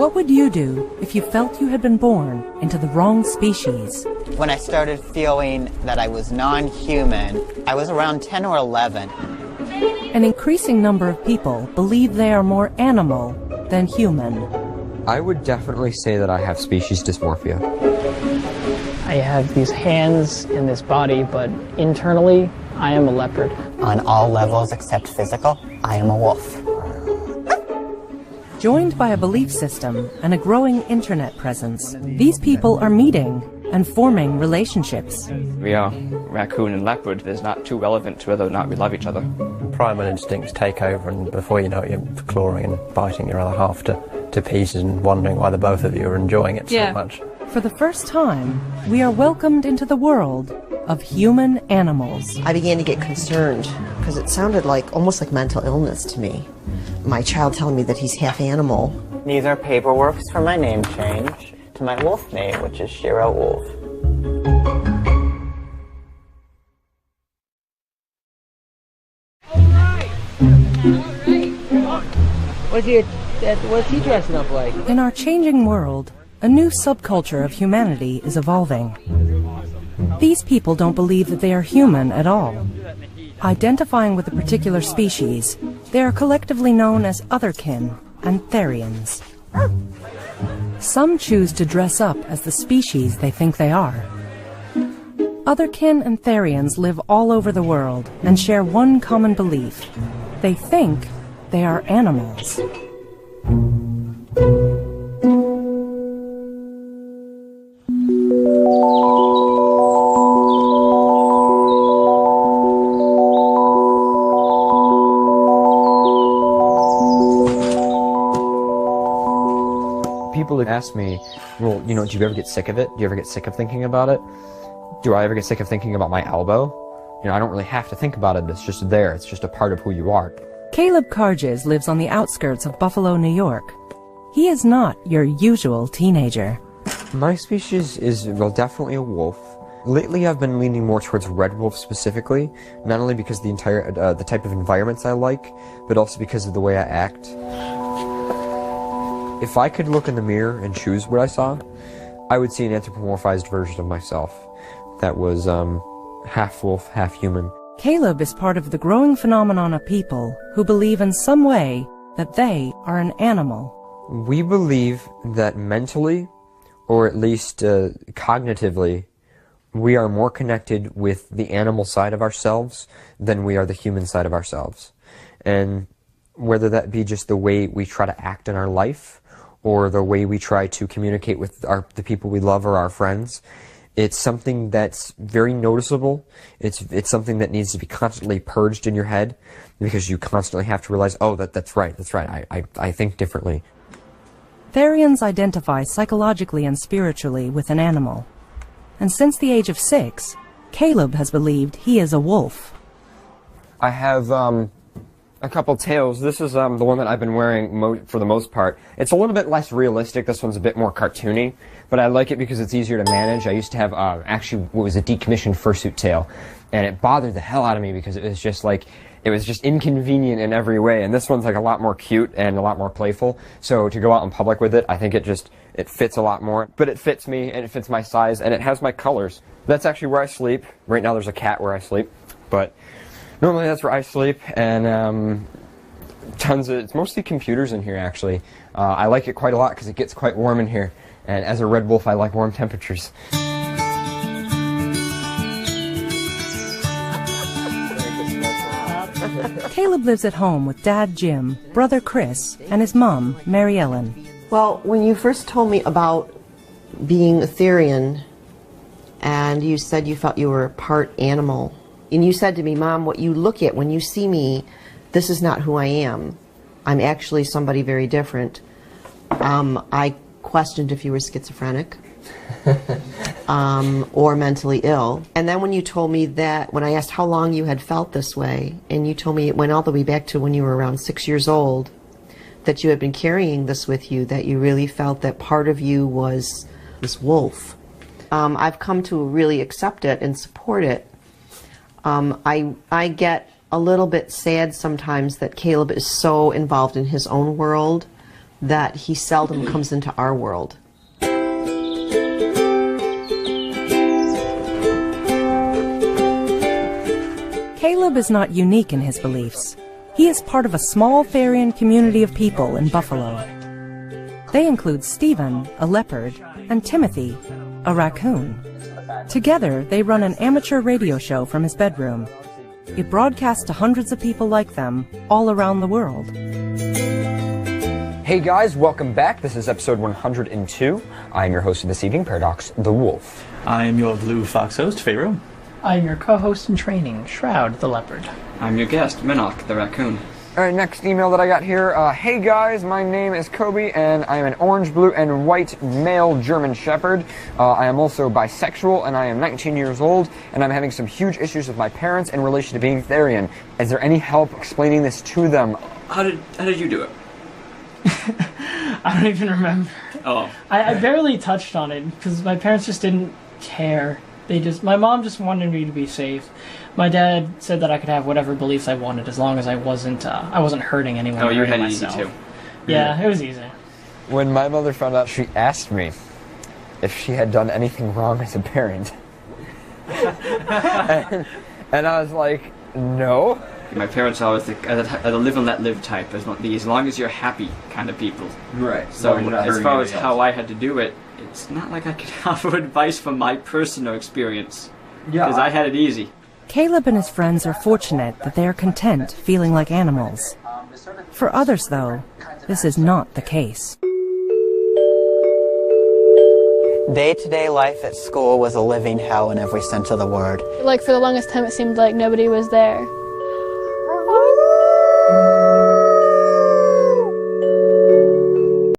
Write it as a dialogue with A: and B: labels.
A: What would you do if you felt you had been born into the wrong species?
B: When I started feeling that I was non-human, I was around 10 or 11.
A: An increasing number of people believe they are more animal than human.
C: I would definitely say that I have species dysmorphia.
D: I have these hands in this body, but internally, I am a leopard.
B: On all levels except physical, I am a wolf.
A: Joined by a belief system and a growing internet presence, these people are meeting and forming relationships.
E: We are raccoon and leopard. It's not too relevant to whether or not we love each other.
F: Primal instincts take over, and before you know it, you're clawing and biting your other half to pieces and wondering why the both of you are enjoying it so much.
A: For the first time, we are welcomed into the world of human animals.
G: I began to get concerned because it sounded like almost like mental illness to me. My child telling me that he's half animal.
B: These are paperworks for my name change to my wolf name, which is Shiro Wolf.
H: What's he dressing up like?
A: In our changing world, a new subculture of humanity is evolving. These people don't believe that they are human at all. Identifying with a particular species, they are collectively known as Otherkin and Therians. Some choose to dress up as the species they think they are. Otherkin and Therians live all over the world and share one common belief. They think they are animals.
C: People ask me, well, do you ever get sick of it? Do you ever get sick of thinking about it? Do I ever get sick of thinking about my elbow? I don't really have to think about it. It's just there. It's just a part of who you are.
A: Caleb Carges lives on the outskirts of Buffalo, New York. He is not your usual teenager.
C: My species is, well, definitely a wolf. Lately, I've been leaning more towards red wolf specifically, not only because the type of environments I like, but also because of the way I act. If I could look in the mirror and choose what I saw, I would see an anthropomorphized version of myself that was half wolf, half human.
A: Caleb is part of the growing phenomenon of people who believe in some way that they are an animal.
C: We believe that mentally, or at least cognitively, we are more connected with the animal side of ourselves than we are the human side of ourselves. And whether that be just the way we try to act in our life, or the way we try to communicate with the people we love or our friends, it's something that's very noticeable. It's something that needs to be constantly purged in your head, because you constantly have to realize, oh, that's right, I think differently.
A: Therians identify psychologically and spiritually with an animal. And since the age of 6, Caleb has believed he is a wolf.
C: I have a couple tails. This is the one that I've been wearing for the most part. It's a little bit less realistic. This one's a bit more cartoony, but I like it because it's easier to manage. I used to have actually what was a decommissioned fursuit tail, and it bothered the hell out of me because it was just inconvenient in every way. And this one's like a lot more cute and a lot more playful. So to go out in public with it, I think it fits a lot more. But it fits me and it fits my size and it has my colors. That's actually where I sleep. Right now there's a cat where I sleep, but normally that's where I sleep, and it's mostly computers in here actually. I like it quite a lot because it gets quite warm in here, and as a red wolf I like warm temperatures.
A: Caleb lives at home with Dad Jim, brother Chris, and his mom, Mary Ellen.
G: Well, when you first told me about being a Therian, and you said you felt you were part animal, and you said to me, Mom, what you look at when you see me, this is not who I am. I'm actually somebody very different. I questioned if you were schizophrenic or mentally ill. And then when you told me that, when I asked how long you had felt this way, and you told me it went all the way back to when you were around 6 years old, that you had been carrying this with you, that you really felt that part of you was this wolf. I've come to really accept it and support it. I get a little bit sad sometimes that Caleb is so involved in his own world that he seldom comes into our world.
A: Caleb is not unique in his beliefs. He is part of a small Therian community of people in Buffalo. They include Stephen, a leopard, and Timothy, a raccoon. Together, they run an amateur radio show from his bedroom. It broadcasts to hundreds of people like them all around the world.
C: Hey guys, welcome back. This is episode 102. I am your host of this evening, Paradox the Wolf.
H: I am your Blue Fox host, Pharaoh.
D: I'm your co-host in training, Shroud the Leopard.
E: I'm your guest, Minok the Raccoon.
C: Alright, next email that I got here. Hey guys, my name is Kobe, and I am an orange, blue, and white male German Shepherd. I am also bisexual, and I am 19 years old, and I'm having some huge issues with my parents in relation to being Therian. Is there any help explaining this to them?
E: How did you do it?
D: I don't even remember.
E: Oh.
D: I barely touched on it, because my parents just didn't care. My mom just wanted me to be safe. My dad said that I could have whatever beliefs I wanted as long as I wasn't hurting anyone.
E: Oh, you had it
D: myself.
E: easy too.
D: Yeah, it was easy.
C: When my mother found out, she asked me if she had done anything wrong as a parent. and I was like, no.
E: My parents always think the live and let live type, as long as you're happy kind of people.
C: Right.
E: So as far as how I had to do it, it's not like I could offer advice from my personal experience.
C: Yeah.
E: Because I had it easy.
A: Caleb and his friends are fortunate that they are content feeling like animals. For others, though, this is not the case.
B: Day-to-day life at school was a living hell in every sense of the word.
I: Like, for the longest time, it seemed like nobody was there.